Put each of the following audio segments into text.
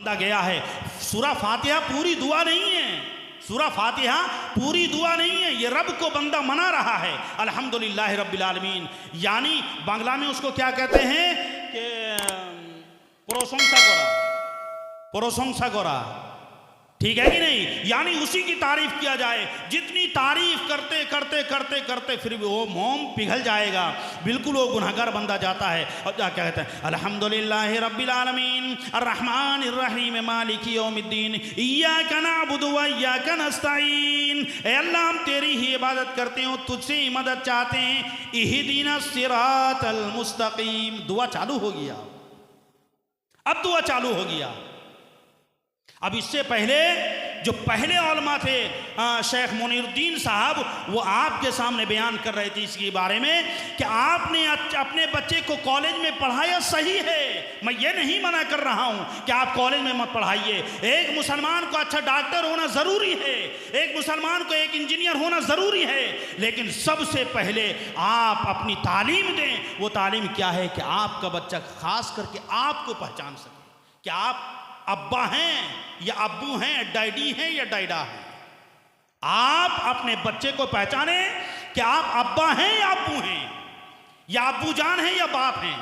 गया है। सूरा फातिहा पूरी दुआ नहीं है, सूरा फातिहा पूरी दुआ नहीं है, ये रब को बंदा मना रहा है अल्हम्दुलिल्लाह रब्बिल आलमीन। यानी बांग्ला में उसको क्या कहते हैं कि प्रशंसा करा, ठीक है कि नहीं, यानी उसी की तारीफ किया जाए। जितनी तारीफ करते करते करते करते फिर भी वो मोम पिघल जाएगा, बिल्कुल वो गुनहगार बंदा जाता है और क्या कहते हैं अल्हम्दुलिल्लाह रब्बिल आलमीन अर्रहमानिर रहीम मालिकी यौमिद्दीन इय्याका नअबुदु व इय्याका नस्तईन। ऐ अल्लाह हम तेरी ही इबादत करते हैं, तुझसे ही मदद चाहते हैं। इहदिनस सिरातल मुस्तकीम। दुआ चालू हो गया, अब दुआ चालू हो गया। अब इससे पहले जो पहले उलमा थे शेख मुनीरुद्दीन साहब, वो आपके सामने बयान कर रहे थे इसके बारे में कि आपने अपने बच्चे को कॉलेज में पढ़ाया सही है, मैं ये नहीं मना कर रहा हूँ कि आप कॉलेज में मत पढ़ाइए। एक मुसलमान को अच्छा डॉक्टर होना ज़रूरी है, एक मुसलमान को एक इंजीनियर होना ज़रूरी है, लेकिन सबसे पहले आप अपनी तालीम दें। वो तालीम क्या है कि आपका बच्चा खास करके आपको पहचान सके कि आप अब्बा हैं या अब्बू हैं, डैडी हैं या डैडा हैं। आप अपने बच्चे को पहचाने कि आप अब्बा हैं या अब्बू हैं, या अब्बू जान हैं या बाप हैं।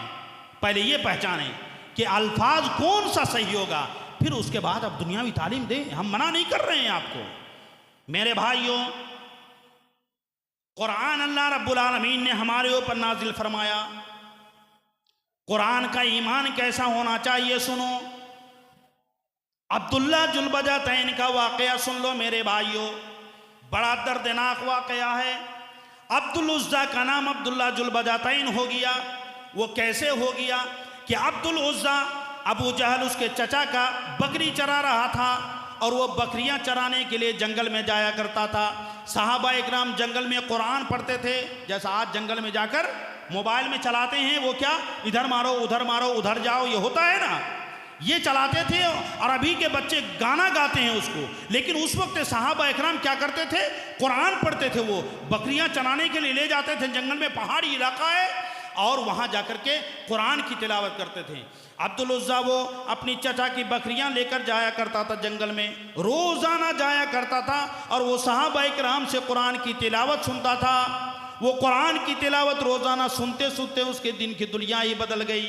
पहले ये पहचाने कि अल्फाज कौन सा सही होगा, फिर उसके बाद आप दुनियावी तालीम दें। हम मना नहीं कर रहे हैं आपको। मेरे भाइयों, कुरान अल्लाह रब्बुल आलमीन ने हमारे ऊपर नाजिल फरमाया। कुरान का ईमान कैसा होना चाहिए सुनो। अब्दुल्ला जुलबजातैन का वाक़या सुन लो मेरे भाइयों, बड़ा दर्दनाक वाक़या है। अब्दुल उज़्ज़ा का नाम अब्दुल्ला जुलबजातैन हो गया। वो कैसे हो गया कि अब्दुल उज़्ज़ा अबू जहल उसके चचा का बकरी चरा रहा था और वो बकरियां चराने के लिए जंगल में जाया करता था। सहाबा इकराम जंगल में कुरान पढ़ते थे, जैसा आज जंगल में जाकर मोबाइल में चलाते हैं, वो क्या इधर मारो उधर जाओ, ये होता है ना, ये चलाते थे। और अभी के बच्चे गाना गाते हैं उसको, लेकिन उस वक्त सहाबा इकराम क्या करते थे, कुरान पढ़ते थे। वो बकरियां चराने के लिए ले जाते थे जंगल में, पहाड़ी इलाका है, और वहां जाकर के कुरान की तिलावत करते थे। अब्दुल उज़्ज़ा वो अपनी चचा की बकरियां लेकर जाया करता था जंगल में, रोजाना जाया करता था और वो सहाबा इकराम से कुरान की तिलावत सुनता था। वो कुरान की तिलावत रोजाना सुनते सुनते उसके दिन की दुनिया ही बदल गई।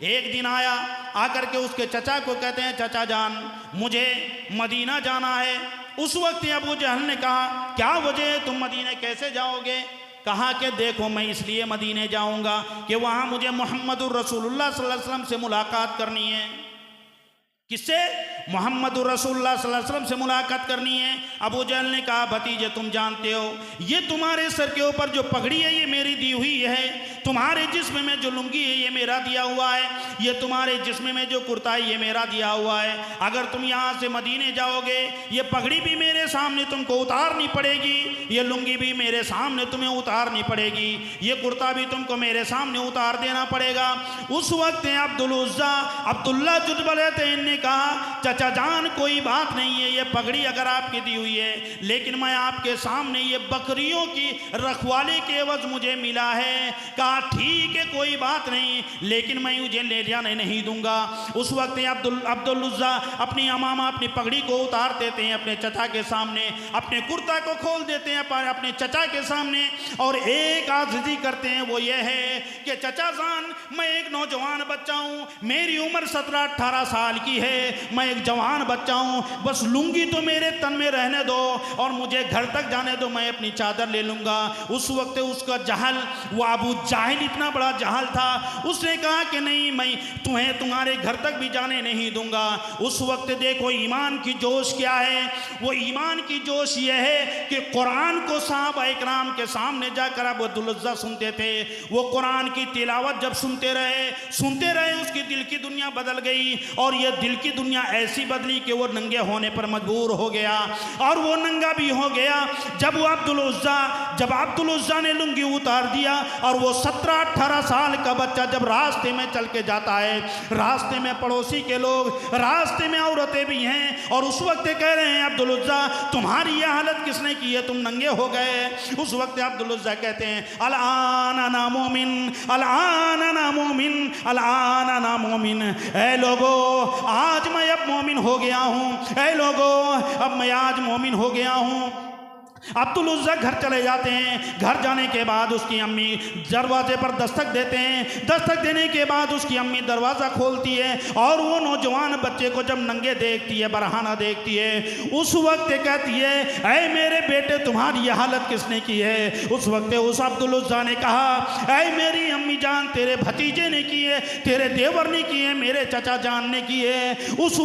एक दिन आया, आकर के उसके चचा को कहते हैं, चचा जान मुझे मदीना जाना है। उस वक्त अबू जहल ने कहा, क्या वजह है, तुम मदीने कैसे जाओगे? कहा कि देखो मैं इसलिए मदीने जाऊंगा कि वहाँ मुझे मोहम्मदुर रसूलुल्लाह सल्लल्लाहु अलैहि वसल्लम से मुलाकात करनी है। किससे? मोहम्मदुर रसूलुल्लाह सल्लल्लाहु अलैहि वसल्लम से मुलाकात करनी है। अबू जहल ने कहा, भतीजे तुम जानते हो ये तुम्हारे सर के ऊपर जो पगड़ी है ये मेरी दी हुई है, तुम्हारे जिस्म में जो लुंगी है ये मेरा दिया हुआ है, ये तुम्हारे जिस्म में जो कुर्ता है ये मेरा दिया हुआ है। अगर तुम यहाँ से मदीने जाओगे ये पगड़ी भी मेरे सामने तुमको उतारनी पड़ेगी, ये लुंगी भी मेरे सामने तुम्हें उतारनी पड़ेगी, ये कुर्ता भी तुमको मेरे सामने उतार देना पड़ेगा। उस वक्त अब्दुल उज़्ज़ा अब्दुल्ला जुलबजातैन ने कहा, चचा जान कोई बात नहीं है, ये पगड़ी अगर आपकी दी हुई है, लेकिन मैं आपके सामने ये बकरियों की रखवाले के एवज मुझे मिला है। कहा ठीक है कोई बात नहीं, लेकिन मैं मुझे ले जाने नहीं दूंगा। उस वक्त अब्दुल उज़्ज़ा अपनी अमामा अपनी पगड़ी को उतार देते हैं अपने चचा के सामने, अपने कुर्ता को खोल देते हैं अपने चचा के सामने, और एक आजिज़ी करते हैं, वो ये है कि चचा जान मैं एक नौजवान बच्चा हूँ, मेरी उम्र 17-18 साल की है, मैं एक जवान बच्चा हूँ, बस लुंगी तो मेरे तन में रहने दो और मुझे घर तक जाने दो, मैं अपनी चादर ले लूँगा। उस वक्त उसका जहल, वो अबू जाहिल इतना बड़ा जहल था, उसने कहा कि नहीं मैं तुम्हें तुम्हारे घर तक भी जाने नहीं दूंगा। उस वक्त देखो ईमान की जोश क्या है, वो ईमान की जोश ये है कि कुरान को सहाबा इकराम के सामने जाकर अब्दुल उज़्ज़ा सुनते थे। वो कुरान की तिलावत जब सुनते रहे उसकी दिल की दुनिया बदल गई, और ये दिल की दुनिया ऐसी बदली कि वो नंगे होने पर मजबूर हो गया, और वो नंगा भी हो गया। जब अब्दुल उज़्ज़ा ने लुंगी उतार दिया, और वो 17-18 साल का बच्चा जब रास्ते में चल के जाता है, रास्ते में पड़ोसी के लोग, रास्ते में औरतें भी हैं, और उस वक्त कह रहे हैं अब्दुल उज़्ज़ा तुम्हारी यह हालत किसने की है, तुम नंगे हो गए। उस वक्त अब्दुल उज़्ज़ा कहते हैं अल-आन अना मोमिन, अल-आन अना मोमिन, अल-आन अना मोमिन। ऐ लोगो आज मैं अब मोमिन हो गया हूँ। ऐ लोगों, अब मैं आज मोमिन हो गया हूँ। अब्दुल उज़्ज़ा घर चले जाते हैं। घर जाने के बाद उसकी अम्मी दरवाजे पर दस्तक देते हैं। दस्तक देने के बाद उसकी अम्मी दरवाज़ा खोलती है और वो नौजवान बच्चे को जब नंगे देखती है, बरहाना देखती है, उस वक्त कहती है, ऐ मेरे बेटे तुम्हारी ये हालत किसने की है? उस वक्त उस अब्दुल उज़्ज़ा ने कहा, ऐ मेरी अम्मी जान, तेरे भतीजे ने की है, तेरे देवर ने की है, मेरे चचा जान ने की है। उस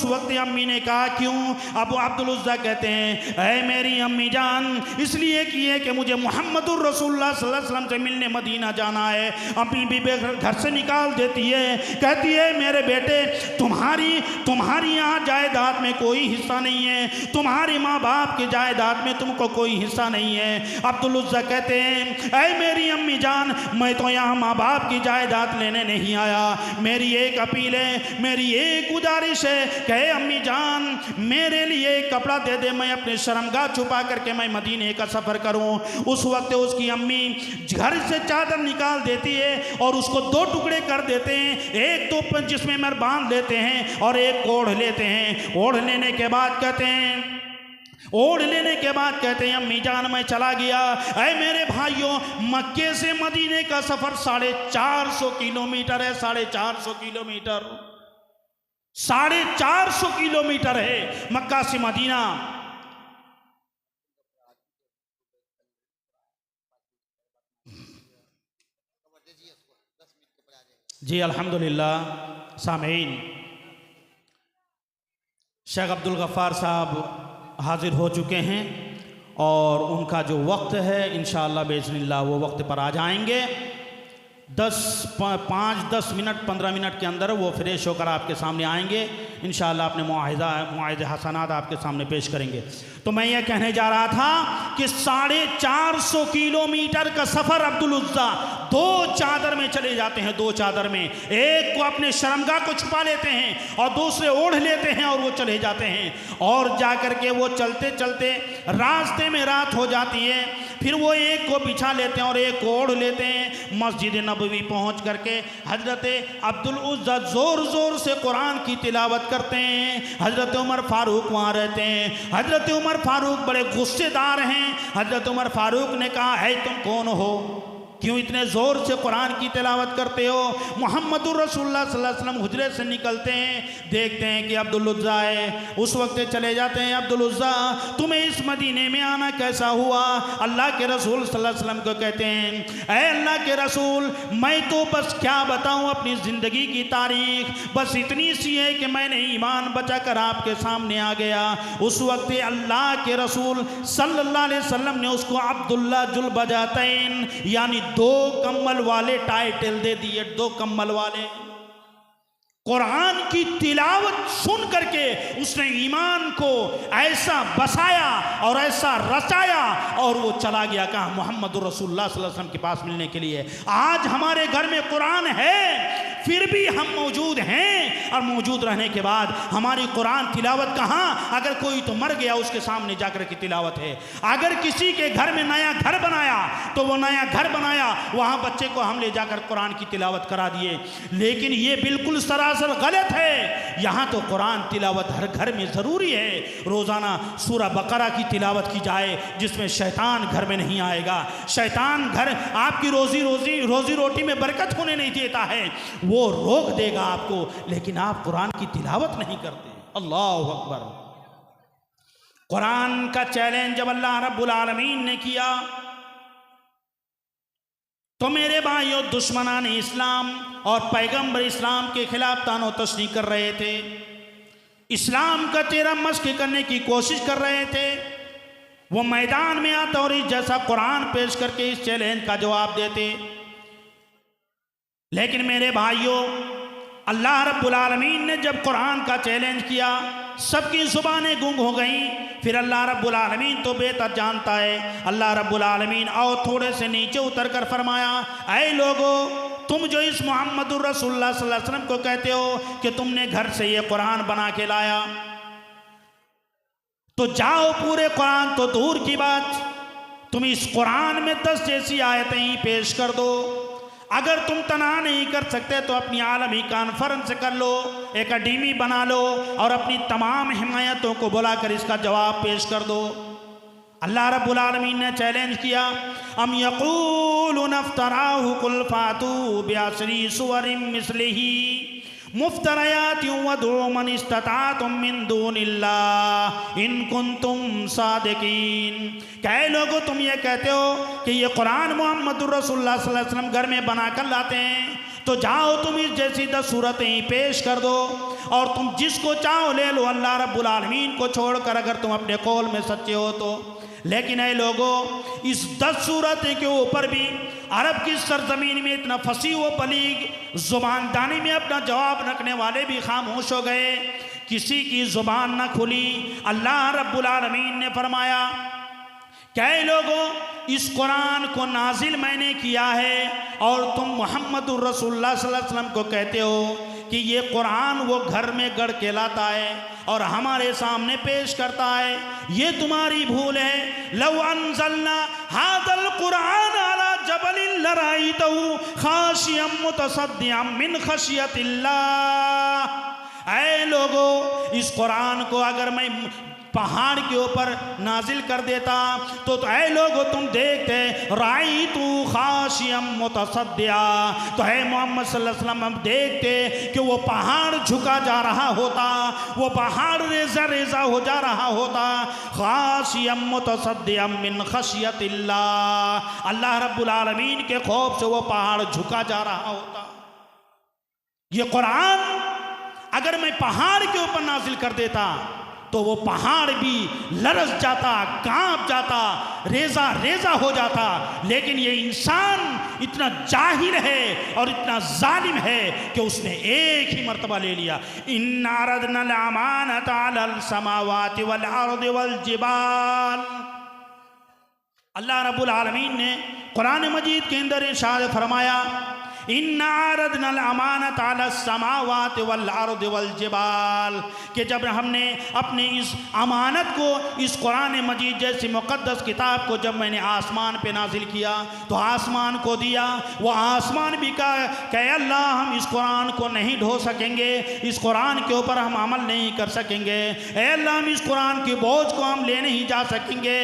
वक्त अम्मी ने कहा, क्यों? अब अब्दुल उज़्ज़ा कहते हैं, ऐ मेरी अम्मी जान, इसलिए किए कि मुझे मुहम्मदुर रसूलुल्लाह सल्लल्लाहु अलैहि वसल्लम से मिलने मदीना जाना है। अम्मी भी घर से निकाल देती है, कहती है, मेरे बेटे तुम्हारी यहाँ जायदाद में कोई हिस्सा नहीं है, तुम्हारे माँ बाप की जायदाद में तुमको कोई हिस्सा नहीं है। अब्दुल उज़्ज़ा कहते हैं, ऐ मेरी अम्मी जान, मैं तो यहाँ माँ बाप की जायदाद लेने नहीं आया। मेरी एक अपील है, मेरी एक गुजारिश है कि अम्मी जान, मेरे लिए एक कपड़ा दे दे, मैं अपने शर्मगाह छुपा करके मैं मदीने का सफ़र करूं। उस वक्त उसकी अम्मी घर से चादर निकाल देती है और उसको दो टुकड़े कर देते हैं। एक तो जिसमें मर बांध लेते हैं और एक ओढ़ लेते हैं। ओढ़ लेने के बाद कहते हैं, अम्मी जान मैं चला गया। ऐ मेरे भाइयों, मक्के से मदीने का सफ़र 450 किलोमीटर है। 450 किलोमीटर 450 किलोमीटर है मक्का से मदीना। जी अल्हम्दुलिल्लाह। सामीन, शेख अब्दुल गफ़्फ़ार साहब हाज़िर हो चुके हैं और उनका जो वक्त है इंशाअल्लाह बेइज़्निल्लाह वो वक्त पर आ जाएंगे। 5-10 मिनट 15 मिनट के अंदर वो फ्रेश होकर आपके सामने आएंगे। इंशाअल्लाह अपने मुआहिज़े हसनात आपके सामने पेश करेंगे। तो मैं ये कहने जा रहा था कि 450 किलोमीटर का सफ़र अब्दुल उज़्ज़ा 2 चादर में चले जाते हैं। 2 चादर में, एक को अपने शर्मगाह को छुपा लेते हैं और दूसरे ओढ़ लेते हैं और वो चले जाते हैं। और जा कर के वो चलते चलते रास्ते में रात हो जाती है। फिर वो एक को बिछा लेते हैं और एक को ओढ़ लेते हैं। मस्जिद नबवी पहुंच करके हज़रत अब्दुल उज़्ज़ा ज़ोर ज़ोर से कुरान की तिलावत करते हैं। हज़रत उमर फ़ारूक वहाँ रहते हैं। हज़रत उमर फ़ारूक बड़े गुस्सेदार हैं। हज़रत उमर फ़ारूक ने कहा, है तुम कौन हो, क्यों इतने ज़ोर से कुरान की तिलावत करते हो? मुहम्मदुर रसूलुल्लाह सल्लल्लाहु अलैहि वसल्लम हुजरे से निकलते हैं, देखते हैं कि अब्दुल उज़्ज़ा है। उस वक्त चले जाते हैं, अब्दुल उज़्ज़ा तुम्हें इस मदीने में आना कैसा हुआ? अल्लाह के रसूल सल्लल्लाहु अलैहि वसल्लम को कहते हैं, ऐ अल्लाह के रसूल, मैं तो बस क्या बताऊँ अपनी ज़िंदगी की तारीख़, बस इतनी सी है कि मैंने ईमान बचा कर आपके सामने आ गया। उस वक्त अल्लाह के रसूल सल्लल्लाहु अलैहि वसल्लम ने उसको अब्दुल्ला जुल बजातैन यानी 2 कम्बल वाले टाइटल दे दिए। 2 कम्बल वाले। कुरान की तिलावत सुन करके उसने ईमान को ऐसा बसाया और ऐसा रचाया और वो चला गया कहाँ? मोहम्मद रसूलुल्लाह सल्लल्लाहु अलैहि वसल्लम के पास मिलने के लिए। आज हमारे घर में कुरान है, फिर भी हम मौजूद हैं और मौजूद रहने के बाद हमारी कुरान तिलावत कहाँ? अगर कोई तो मर गया, उसके सामने जाकर की तिलावत है। अगर किसी के घर में नया घर बनाया तो वो नया घर बनाया, वहाँ बच्चे को हम ले जाकर कुरान की तिलावत करा दिए। लेकिन ये बिल्कुल सरासर गलत है। यहाँ तो कुरान तिलावत हर घर में ज़रूरी है। रोज़ाना सूरह बकरा की तिलावत की जाए, जिसमें शैतान घर में नहीं आएगा। शैतान घर आपकी रोज़ी रोटी में बरकत होने नहीं देता है, वो रोक देगा आपको। लेकिन आप कुरान की तिलावत नहीं करते। अल्लाह अकबर। कुरान का चैलेंज जब अल्लाह रब्बुल आलमीन ने किया तो मेरे भाइयों, दुश्मनान इस्लाम और पैगंबर इस्लाम के खिलाफ तानो तशनी कर रहे थे, इस्लाम का चेहरा मस्क करने की कोशिश कर रहे थे। वो मैदान में आते और इस जैसा कुरान पेश करके इस चैलेंज का जवाब देते। लेकिन मेरे भाइयों, अल्लाह रब्बुल आलमीन ने जब कुरान का चैलेंज किया, सबकी ज़ुबानें गुंग हो गईं। फिर अल्लाह रब्बुल आलमीन तो बेहतर जानता है। अल्लाह रब्बुल आलमीन और थोड़े से नीचे उतर कर फरमाया, ऐ लोगों, तुम जो इस मुहम्मदुर रसूलुल्लाह सल्लल्लाहु अलैहि वसल्लम को कहते हो कि तुमने घर से ये कुरान बना के लाया, तो जाओ पूरे कुरान तो दूर की बात, तुम इस कुरान में 10 जैसी आयतें ही पेश कर दो। अगर तुम तना नहीं कर सकते तो अपनी आलमी कॉन्फ्रेंस कर लो, एकेडमी बना लो और अपनी तमाम हिमायतों को बुलाकर इसका जवाब पेश कर दो। अल्लाह रब्बुल आलमीन ने चैलेंज किया, अम यक़ूलूना इफ्तराहु कुल फातू बिअश्री सुवरिम मिस्लिही मुफ्तरयातिन वदउ मन इस्तताअतुम मिन दूनिल्लाह इन कुंतुम सादिकीन। कई लोगों तुम ये कहते हो कि ये कुरान मुहम्मदुर रसूलुल्लाह सल्लल्लाहु अलैहि वसल्लम घर में बना कर लाते हैं, तो जाओ तुम इस जैसी 10 सूरतें पेश कर दो और तुम जिसको चाहो ले लो अल्लाह रब्बुल आलमीन को छोड़कर, अगर तुम अपने कौल में सच्चे हो तो। लेकिन ऐ लोगों, इस 10 सूरतें के ऊपर भी अरब की सरजमीन में इतना फसी व बलीग ज़ुबानदानी में अपना जवाब रखने वाले भी खामोश हो गए, किसी की ज़ुबान न खुली। अल्लाह रब्बुल आलमीन ने फरमाया, कई लोगों, इस कुरान को नाजिल मैंने किया है और तुम मुहम्मदुर रसूलुल्लाह सल्लल्लाहु अलैहि वसल्लम को कहते हो कि ये कुरान वो घर में गढ़ के लाता है और हमारे सामने पेश करता है। ये तुम्हारी भूल है। लौ अंज़लना हादल कुरान अला जबलिन लराइतहु खाशियम मुतसद्दिअम मिन खशियतिल्लाह। ऐ लोगों, इस कुरान को अगर मैं पहाड़ के ऊपर नाजिल कर देता तो ऐ लोगो तुम देखते राइतु खाशियम मुतसद्दिया, तो है मोहम्मद सल्लल्लाहु अलैहि वसल्लम हम देखते कि वो पहाड़ झुका जा रहा होता, वो पहाड़ रेजा रेजा हो जा रहा होता। खाशियम मुतसद्दिया मिन खशियतिल्लाह, अल्लाह रब्बुल आलमीन के खौफ से वो पहाड़ झुका जा रहा होता। ये कुरान अगर मैं पहाड़ के ऊपर नाजिल कर देता तो वो पहाड़ भी लरस जाता, कांप जाता, रेजा रेजा हो जाता। लेकिन ये इंसान इतना जाहिल है और इतना जालिम है कि उसने एक ही मर्तबा ले लिया, इन्ना अरदनल अमानत अलल समावाति वल अर्दि वल जिबाल। अल्लाह रब्बुल आलमीन ने कुरान मजीद के अंदर इरशाद फरमाया, इन्ना अरदनल अमानत अला समावाति वल अर्दि वल जिबाल, कि जब हमने अपने इस अमानत को, इस कुरान मजीद जैसी मुक़द्दस किताब को जब मैंने आसमान पे नाजिल किया तो आसमान को दिया। वो आसमान भी कहा कि अल्लाह हम इस कुरान को नहीं ढो सकेंगे, इस कुरान के ऊपर हम अमल नहीं कर सकेंगे, ऐ अल्लाह हम इस कुरान के बोझ को हम ले नहीं जा सकेंगे।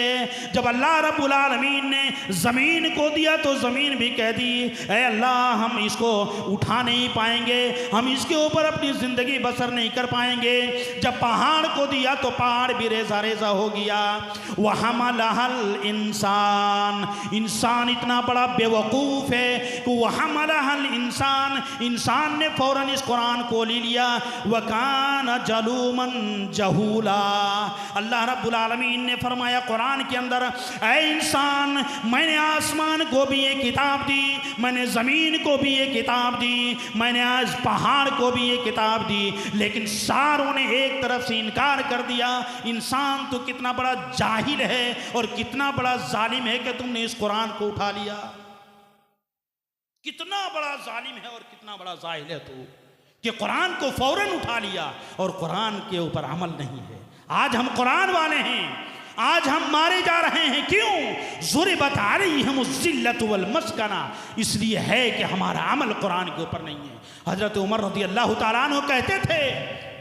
जब अल्लाह रब्बुल आलमीन ने ज़मीन को दिया तो ज़मीन भी कह दी, ऐ अल्लाह हम इसको उठा नहीं पाएंगे, हम इसके ऊपर अपनी ज़िंदगी बसर नहीं कर पाएंगे। जब पहाड़ को दिया तो पहाड़ भी रेजा रेजा हो गया। वहमलहल इंसान, इंसान इतना बड़ा बेवकूफ़ है कि वहमलहल इंसान, इंसान ने फ़ौरन इस कुरान को ले लिया। वकान जलूमन जहूला, अल्लाह रब्बुल आलमीन ने फरमाया कुरान के अंदर, ऐ इंसान मैंने आसमान को भी ये किताब दी, मैंने ज़मीन को भी ये किताब दी, मैंने आज पहाड़ को भी ये किताब दी, लेकिन सारों ने एक तरफ से इनकार कर दिया। इंसान तो कितना बड़ा जाहिल है और कितना बड़ा जालिम है कि तुमने इस कुरान को उठा लिया। कितना बड़ा जालिम है और कितना बड़ा जाहिल है तू कि कुरान को फौरन उठा लिया और कुरान के ऊपर अमल नहीं है। आज हम कुरान वाले हैं, आज हम मारे जा रहे हैं। क्यों? ज़ुरिबत अलैहिम ज़िल्लतु वल मस्कना, इसलिए है कि हमारा अमल कुरान के ऊपर नहीं है। हज़रत उमर रज़ियल्लाहु ताला अन्हु कहते थे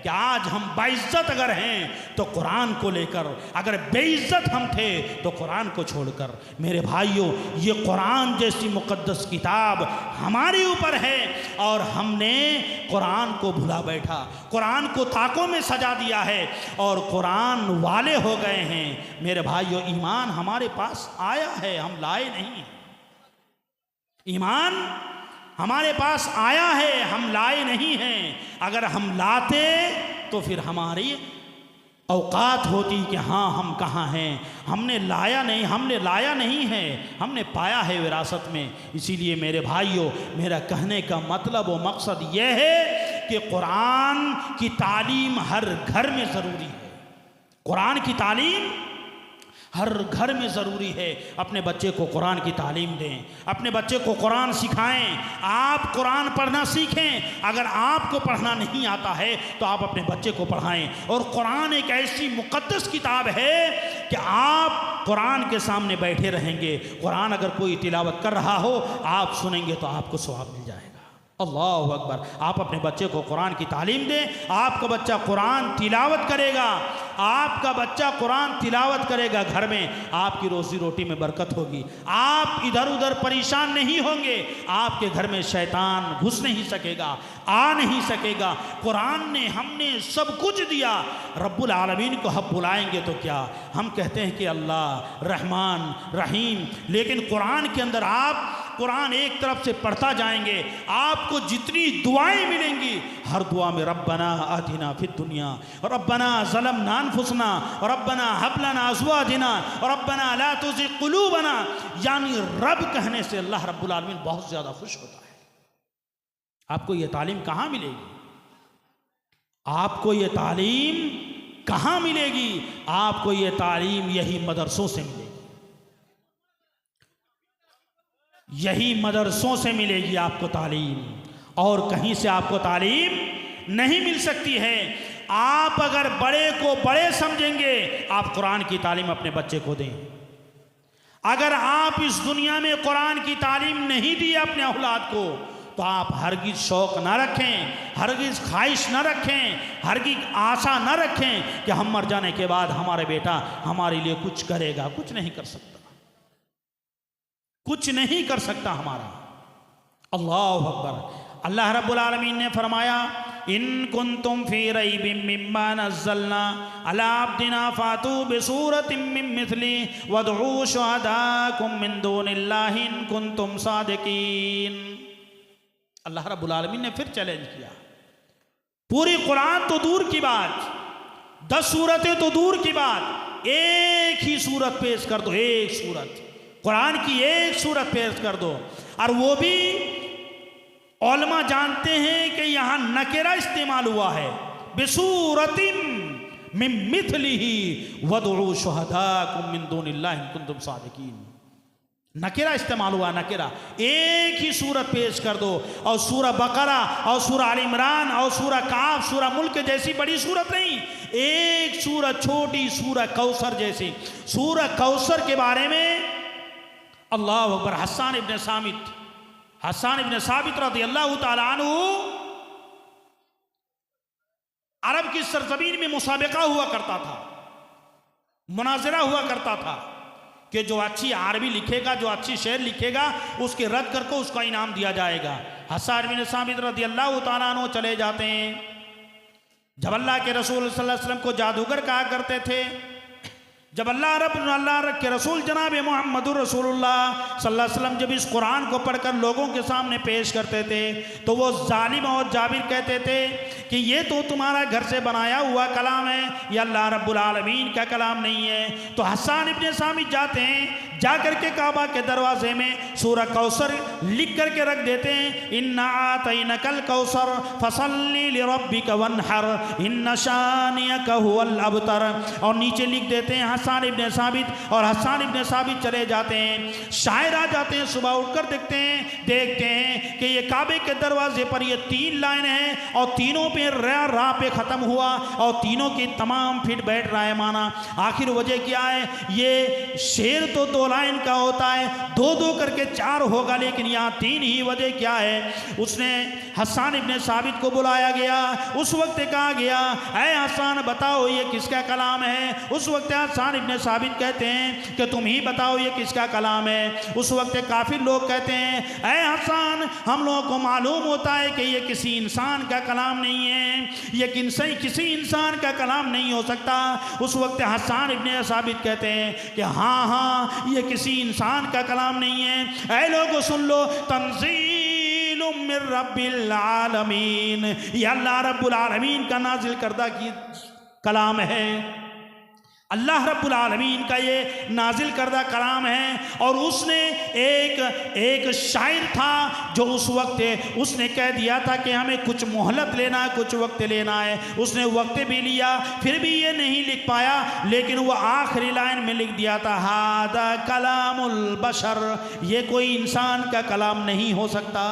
कि आज हम बाइज्जत अगर हैं तो कुरान को लेकर, अगर बेइज्जत हम थे तो कुरान को छोड़कर। मेरे भाइयों, ये कुरान जैसी मुक़द्दस किताब हमारे ऊपर है और हमने कुरान को भुला बैठा, कुरान को ताकों में सजा दिया है और कुरान वाले हो गए हैं। मेरे भाइयों, ईमान हमारे पास आया है, हम लाए नहीं। ईमान हमारे पास आया है, हम लाए नहीं हैं। अगर हम लाते तो फिर हमारी औकात होती कि हाँ हम कहाँ हैं। हमने लाया नहीं, हमने लाया नहीं है, हमने पाया है विरासत में। इसीलिए मेरे भाइयों, मेरा कहने का मतलब व मकसद यह है कि कुरान की तालीम हर घर में ज़रूरी है। कुरान की तालीम हर घर में ज़रूरी है। अपने बच्चे को कुरान की तालीम दें, अपने बच्चे को कुरान सिखाएं। आप कुरान पढ़ना सीखें। अगर आपको पढ़ना नहीं आता है तो आप अपने बच्चे को पढ़ाएं। और कुरान एक ऐसी मुक़द्दस किताब है कि आप कुरान के सामने बैठे रहेंगे, कुरान अगर कोई तिलावत कर रहा हो आप सुनेंगे तो आपको सवाब मिल जाएगा। अल्लाहु अकबर। आप अपने बच्चे को कुरान की तालीम दें, आपका बच्चा कुरान तिलावत करेगा, आपका बच्चा कुरान तिलावत करेगा, घर में आपकी रोजी रोटी में बरकत होगी, आप इधर उधर परेशान नहीं होंगे, आपके घर में शैतान घुस नहीं सकेगा, आ नहीं सकेगा। कुरान ने हमने सब कुछ दिया, रब्बुल आलमीन को हम बुलाएंगे तो क्या, हम कहते हैं कि अल्लाह रहमान रहीम, लेकिन कुरान के अंदर आप कुरान एक तरफ से पढ़ता जाएंगे, आपको जितनी दुआएं मिलेंगी हर दुआ में रब्बना आतिना फिद दुनिया, रब्बना ज़लमना अनफुसना, रब्बना हब लना अज़वाजना, रब्बना ला तुज़िग़ क़ुलूबना, यानी रब कहने से अल्लाह रब्बुल आलमीन बहुत ज़्यादा खुश होता है। आपको ये तालीम कहाँ मिलेगी? आपको ये तालीम कहाँ मिलेगी? आपको ये तालीम यही मदरसों से मिलेगी, यही मदरसों से मिलेगी आपको तालीम, और कहीं से आपको तालीम नहीं मिल सकती है। आप अगर बड़े को बड़े समझेंगे, आप कुरान की तालीम अपने बच्चे को दें। अगर आप इस दुनिया में कुरान की तालीम नहीं दी अपने औलाद को, तो आप हरगिज शौक़ ना रखें, हरगिज ख्वाहिश ना रखें, हरगिज आशा ना रखें कि हम मर जाने के बाद हमारे बेटा हमारे लिए कुछ करेगा। कुछ नहीं कर सकता, कुछ नहीं कर सकता हमारा। अल्लाहु अकबर। अल्लाह रब्बुल आलमीन ने फरमाया, इन कुंतुम फी रैबिम मिम्मा नज़्ज़लना अला अब्दिना फातू बिसूरतिम मिन मिथली वदऊ शुहदाकुम मिन दूनिल्लाहि इन कुंतुम सादिकीन। अल्लाह रब्बुल आलमीन ने फिर चैलेंज किया। पूरी कुरान तो दूर की बात, 10 सूरतें तो दूर की बात, एक ही सूरत पेश कर दो, एक सूरत कुरान की एक सूरत पेश कर दो, और वो भी उलमा जानते हैं कि यहाँ नकेरा इस्तेमाल हुआ है, बिसूरतिम मिन मिथलिही वदऊ शुहदाकुम मिन दूनिल्लाहि इन कुंतुम सादिकीन। नकेरा इस्तेमाल हुआ, नकेरा। एक ही सूरत पेश कर दो, और सूरह बकरा और सूरह आल इमरान और सूरह काफ, सूरह मुल्क जैसी बड़ी सूरत नहीं, एक सूरत छोटी, सूरह कौसर जैसी। सूरह कौसर के बारे में अल्लाह अकबर, हस्सान इब्न साबित रज़ियल्लाहु ताला अन्हु, अरब की सरजमीन में मुसाबिका हुआ करता था, मुनाजरा हुआ करता था कि जो अच्छी अरबी लिखेगा, जो अच्छी शेर लिखेगा, उसके रद्द करके उसका इनाम दिया जाएगा। हस्सान इब्न साबित रज़ियल्लाहु ताला अन्हु चले जाते हैं। जब अल्लाह के रसूल सल्लल्लाहु अलैहि वसल्लम को जादूगर कहा करते थे, जब अल्लाह के रसूल जनाब मोहम्मदुर रसूलुल्लाह सल्लल्लाहु अलैहि वसल्लम जब इस कुरान को पढ़कर लोगों के सामने पेश करते थे, तो वो जालिम और जाबिर कहते थे कि ये तो तुम्हारा घर से बनाया हुआ कलाम है, ये अल्लाह रब्बुल आलमीन का कलाम नहीं है। तो हस्सान इब्न साबित जाते हैं, जा करके काबा के दरवाजे में सूरह कौसर लिख करके रख देते हैं, इन्ना आतैनकल कौसर फसल्ली लिरब्बिका वन्हर इन्ना शानियका हुवल अबतर, और नीचे लिख देते हैं हस्सान इब्न साबित, और हस्सान इब्न साबित चले जाते हैं। शायर आ जाते हैं, सुबह उठकर देखते हैं कि ये काबे के दरवाजे पर ये 3 लाइन हैं, और तीनों पे रा पे ख़त्म हुआ, और तीनों की तमाम फिट बैठ रहा है माना। आखिर वजह क्या है? ये शेर तो 2 लाइन का होता है, 2-2 करके 4 होगा, लेकिन यहाँ 3 ही। वजह क्या है? उसने हस्सान इब्न साबित को बुलाया गया। उस वक्त कहा गया, ऐ हस्सान बताओ ये किसका कलाम है? उस वक्त हस्सान इब्न साबित कहते हैं कि तुम ही बताओ ये किसका कलाम है। उस वक्त काफी लोग कहते हैं, ऐ हस्सान हम लोगों को मालूम होता है कि ये किसी इंसान का कलाम नहीं है, ये किसी इंसान का कलाम नहीं हो सकता। उस वक्त हस्सान इब्न साबित कहते हैं कि हाँ ये किसी इंसान का कलाम नहीं है। ऐ लोगों सुन लो, तंज़ीलुम मिर रब्बिल आलमीन, ये अल्लाह रब्बुल आलमीन का नाजिल करदा की कलाम है, अल्लाह रब्बुल आलमीन का ये नाजिल करदा कलाम है। और उसने एक शायर था जो उस वक्त उसने कह दिया था कि हमें कुछ मोहलत लेना है, कुछ वक्त लेना है। उसने वक्त भी लिया, फिर भी ये नहीं लिख पाया, लेकिन वो आखिरी लाइन में लिख दिया था, हादा कलामुल बशर, ये कोई इंसान का कलाम नहीं हो सकता।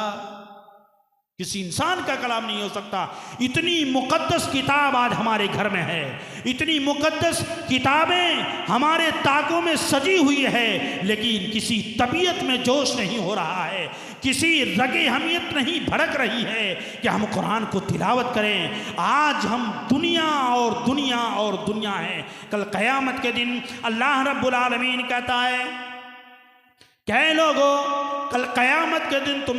किसी इंसान का कलाम नहीं हो सकता। इतनी मुकद्दस किताब आज हमारे घर में है, इतनी मुकद्दस किताबें हमारे ताकों में सजी हुई है, लेकिन किसी तबीयत में जोश नहीं हो रहा है, किसी रगे हमियत नहीं भड़क रही है कि हम कुरान को तिलावत करें। आज हम दुनिया और दुनिया और दुनिया हैं। कल क़यामत के दिन अल्लाह रब्बुल आलमीन कहता है, कह लोगो कल क़यामत के दिन तुम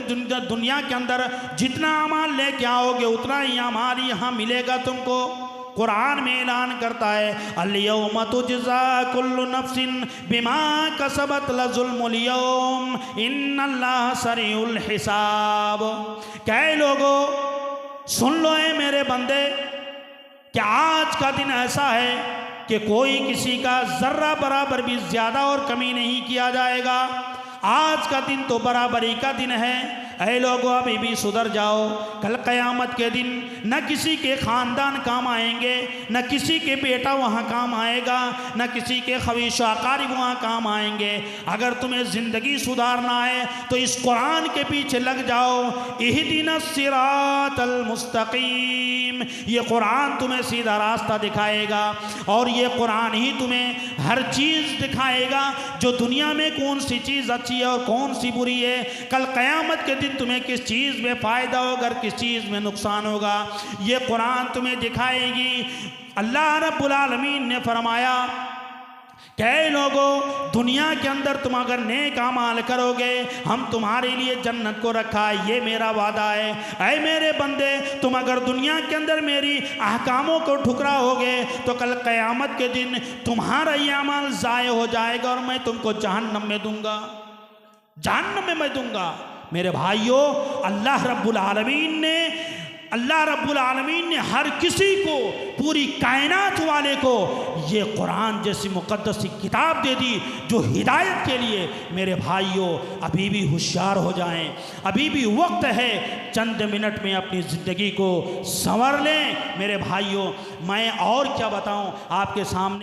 दुनिया के अंदर जितना अमाल लेके आओगे उतना ही अमाल यहाँ मिलेगा तुमको। कुरान में ऐलान करता है, अल-यौम तुजज़ा कुल्लु नफ्सिन बिमा कसबत लज़ुल्मुल यौम इन्नल्लाह सरीउल हिसाब। कह लोगो सुन लो है मेरे बंदे कि आज का दिन ऐसा है कि कोई किसी का ज़र्रा बराबर भी ज़्यादा और कमी नहीं किया जाएगा। आज का दिन तो बराबरी का दिन है। ऐ लोगों अभी भी सुधर जाओ। कल क़यामत के दिन न किसी के ख़ानदान काम आएंगे, न किसी के बेटा वहाँ काम आएगा, न किसी के ख़वीश अक़ारिब वहाँ काम आएंगे। अगर तुम्हें ज़िंदगी सुधारना है तो इस कुरान के पीछे लग जाओ। इहदिनस सिरातल मुस्तक़ीम, ये कुरान तुम्हें सीधा रास्ता दिखाएगा और ये कुरान ही तुम्हें हर चीज़ दिखाएगा जो दुनिया में कौन सी चीज़ अच्छी है और कौन सी बुरी है। कल क़यामत के दिन तुम्हें किस चीज़ में फ़ायदा होगा और किस चीज़ में नुकसान होगा, ये कुरान तुम्हें दिखाएगी। अल्लाह रब्बुल आलमीन ने फरमाया, कई लोगों दुनिया के अंदर तुम अगर नेक अमाल करोगे हम तुम्हारे लिए जन्नत को रखा है, ये मेरा वादा है। ऐ मेरे बंदे तुम अगर दुनिया के अंदर मेरी अहकामों को ठुकराओगे तो कल क़यामत के दिन तुम्हारा ये अमाल ज़ाय हो जाएगा और मैं तुमको जहन्नम में दूंगा, जहन्नम में मैं दूंगा। मेरे भाइयों, अल्लाह रब्बुल आलमीन ने हर किसी को, पूरी कायनात वाले को ये कुरान जैसी मुक़द्दस किताब दे दी जो हिदायत के लिए। मेरे भाइयों अभी भी होशियार हो जाएं, अभी भी वक्त है, चंद मिनट में अपनी ज़िंदगी को संवर लें। मेरे भाइयों मैं और क्या बताऊं आपके सामने।